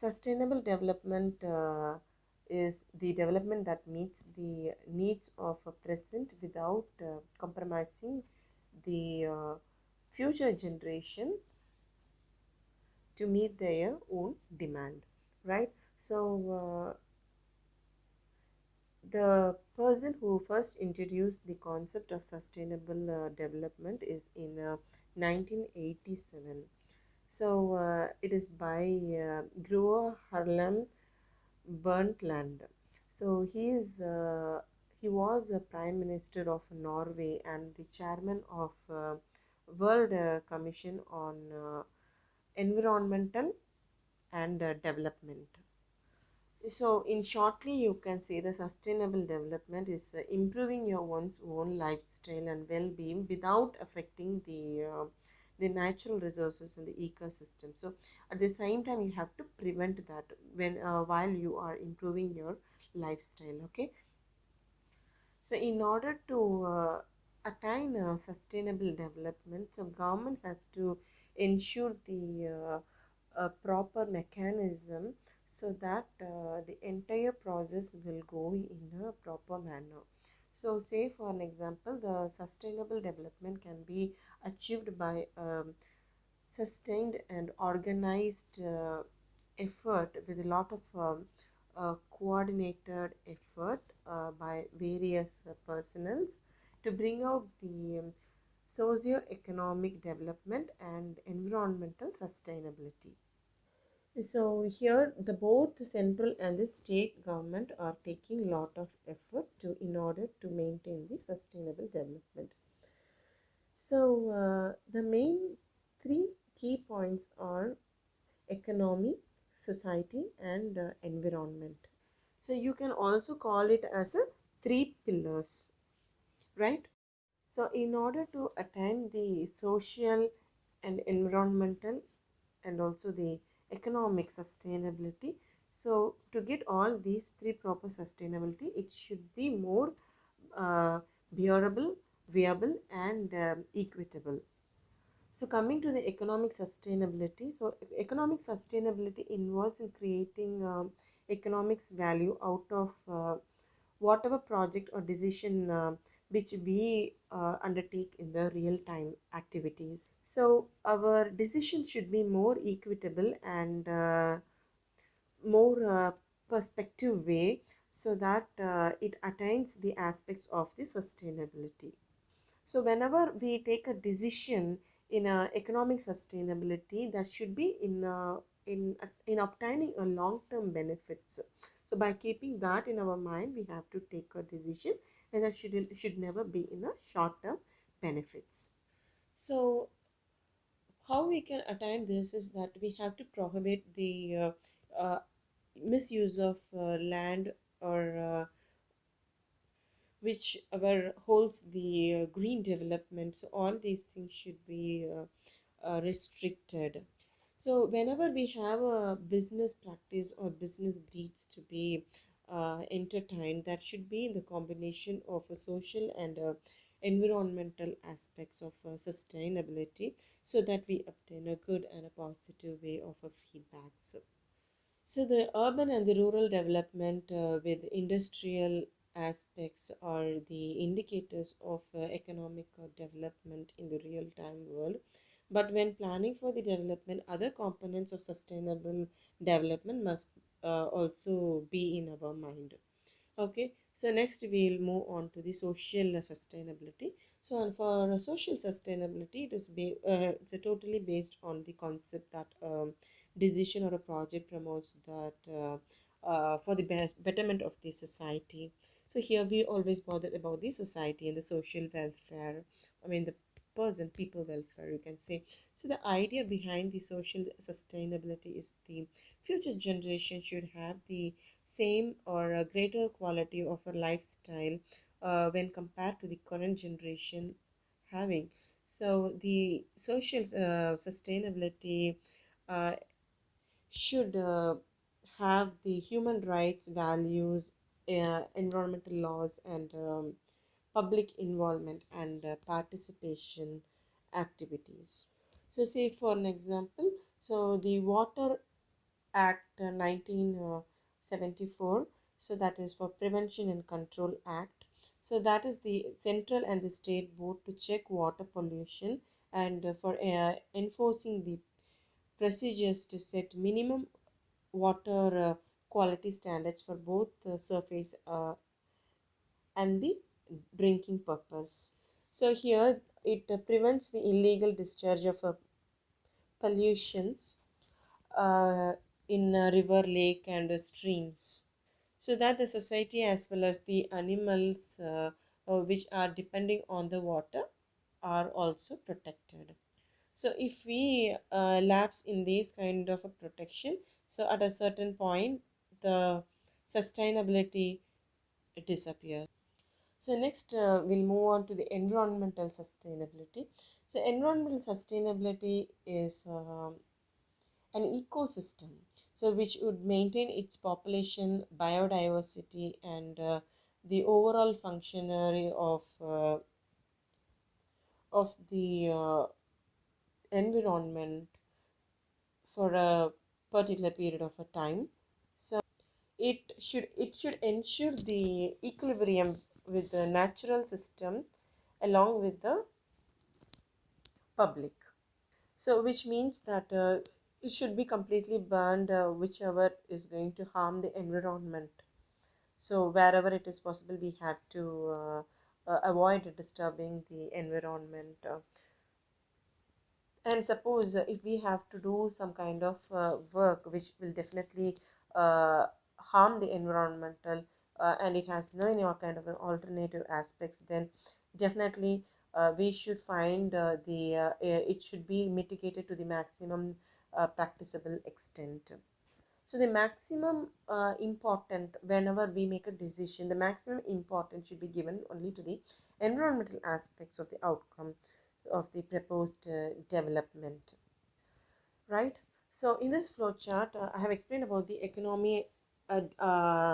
Sustainable development is the development that meets the needs of a present without compromising the future generation to meet their own demand, right? So the person who first introduced the concept of sustainable development is in 1987. So it is by Gro Harlem Brundtland. So he was a prime minister of Norway and the chairman of World Commission on Environmental and Development. So, in shortly, you can say the sustainable development is improving your one's own lifestyle and well-being without affecting the natural resources and the ecosystem. So, at the same time, you have to prevent that when while you are improving your lifestyle. Okay. So, in order to attain sustainable development, so government has to ensure the proper mechanism so that the entire process will go in a proper manner. So, say for an example, the sustainable development can be achieved by sustained and organized effort with a lot of coordinated effort by various personals to bring out the socio-economic development and environmental sustainability. So here the both the central and the state government are taking lot of effort to in order to maintain the sustainable development. So the main three key points are economy, society, and environment. So you can also call it as a three pillars, right? So in order to attain the social and environmental and also the economic sustainability, so to get all these three proper sustainability, it should be more uh, bearable, viable, and equitable. So coming to the economic sustainability, so economic sustainability involves in creating economics value out of whatever project or decision which we undertake in the real time activities. So our decision should be more equitable and more perspective way so that it attains the aspects of the sustainability. So whenever we take a decision in economic sustainability, that should be in obtaining a long-term benefits. So by keeping that in our mind, we have to take a decision, and that should never be in a short-term benefits. So how we can attain this is that we have to prohibit the misuse of land or which our holds the green development. So all these things should be restricted. So whenever we have a business practice or business deeds to be entertained, that should be in the combination of a social and environmental aspects of sustainability, so that we obtain a good and a positive way of a feedback. So the urban and the rural development with industrial aspects are the indicators of economic development in the real time world. But when planning for the development, other components of sustainable development must also be in our mind. Okay, so next we'll move on to the social sustainability. So and for social sustainability, it's totally based on the concept that decision or a project promotes that for the betterment of the society. So here we always bother about the society and the social welfare. I mean the people welfare, you can say. So the idea behind the social sustainability is the future generation should have the same or a greater quality of a lifestyle when compared to the current generation having. So the social sustainability uh, should have the human rights values, environmental laws, and public involvement and participation activities. So say for an example, so the water Act 1974. So that is for Prevention and Control Act. So that is the central and the state board to check water pollution and for enforcing the procedures to set minimum water quality standards for both the surface and the drinking purpose. So here it prevents the illegal discharge of pollutions uh, in river, lake, and streams, so that the society as well as the animals which are depending on the water are also protected. So if we lapse in this kind of a protection, so at a certain point the sustainability disappears. So next we'll move on to the environmental sustainability. So environmental sustainability is an ecosystem, so which would maintain its population, biodiversity, and the overall functionary of the environment for a particular period of a time. So it should ensure the equilibrium with the natural system along with the public. So which means that it should be completely banned whichever is going to harm the environment. So wherever it is possible, we have to avoid disturbing the environment. And suppose if we have to do some kind of work which will definitely uh, harm the environmental and it has no any kind of an alternative aspects, then definitely we should find it should be mitigated to the maximum practicable extent. So the maximum important, whenever we make a decision, the maximum importance should be given only to the environmental aspects of the outcome of the proposed development, right? So in this flowchart, I have explained about the economy,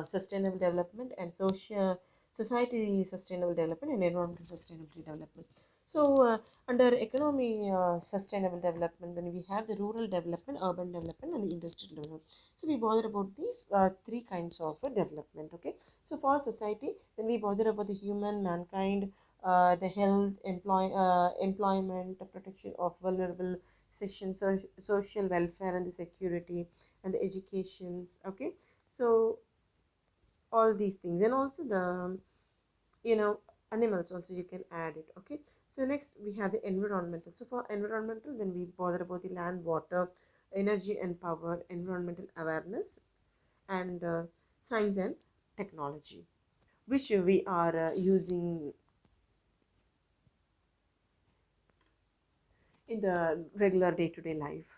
sustainable development, and social society sustainable development, and environmental sustainable development. So under economy sustainable development, then we have the rural development, urban development, and the industrial development. So we bother about these three kinds of development. Okay. So for society, then we bother about the human, mankind, the health, employment, the protection of vulnerable sections, so social welfare and the security and the educations. Okay. So all these things, and also the animals also you can add it. Okay. So next we have the environmental. So for environmental, then we bother about the land, water, energy and power, environmental awareness, and science and technology, which we are using in the regular day-to-day life.